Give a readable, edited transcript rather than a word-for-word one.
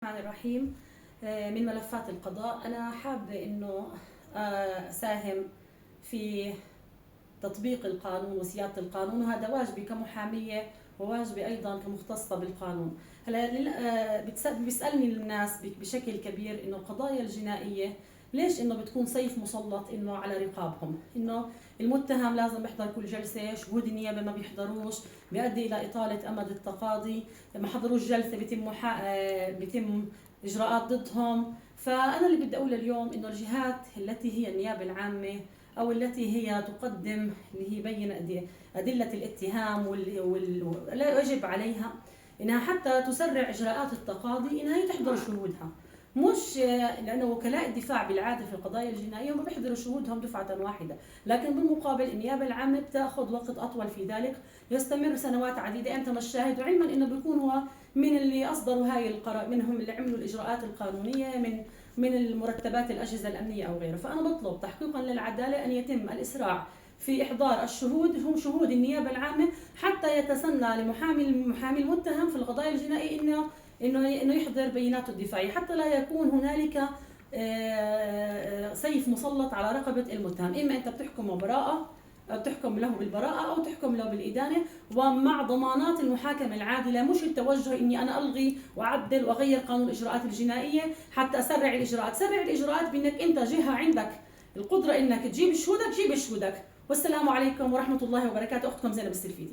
الرحمن الرحيم. من ملفات القضاء أنا حابة إنه أساهم في تطبيق القانون وسيادة القانون، وهذا واجبي كمحامية وواجبي أيضا كمختصة بالقانون. هلا بيسألني الناس بشكل كبير إنه القضايا الجنائية ليش إنه بتكون سيف مسلط إنه على رقابهم، إنه المتهم لازم يحضر كل جلسة، شهود النيابة ما بيحضروش، بيؤدي إلى إطالة أمد التقاضي، ما حضروش جلسة بيتم إجراءات ضدهم. فأنا اللي بدي أقوله اليوم إنه الجهات التي هي النيابة العامة أو التي هي تقدم اللي هي بين أدلة الاتهام ولا يجب عليها إنها حتى تسرع إجراءات التقاضي إنها تحضر شهودها، مش لأنه وكلاء الدفاع بالعادة في القضايا الجنائية هم بيحضروا شهودهم دفعة واحدة، لكن بالمقابل النيابة العامة بتاخذ وقت أطول في ذلك، يستمر سنوات عديدة أنت مش شاهد، وعلما إنه بيكون هو من اللي أصدروا هاي القرار، منهم اللي عملوا الإجراءات القانونية من المرتبات الأجهزة الأمنية أو غيره. فأنا بطلب تحقيقا للعدالة أن يتم الإسراع في إحضار الشهود، هم شهود النيابة العامة، حتى يتسنى لمحامي المتهم في القضايا الجنائية إنه يحضر بياناته الدفاعية، حتى لا يكون هنالك سيف مسلط على رقبة المتهم، إما أنت بتحكمه براءة أو تحكم له بالبراءة أو تحكم له بالإدانة، ومع ضمانات المحاكمة العادلة، مش التوجه إني أنا ألغي وأعدل وأغير قانون الإجراءات الجنائية حتى أسرع الإجراءات. سرع الإجراءات بأنك أنت جهة عندك القدرة إنك تجيب شهودك، جيب شهودك. والسلام عليكم ورحمة الله وبركاته. أختكم زينب السلفيدي.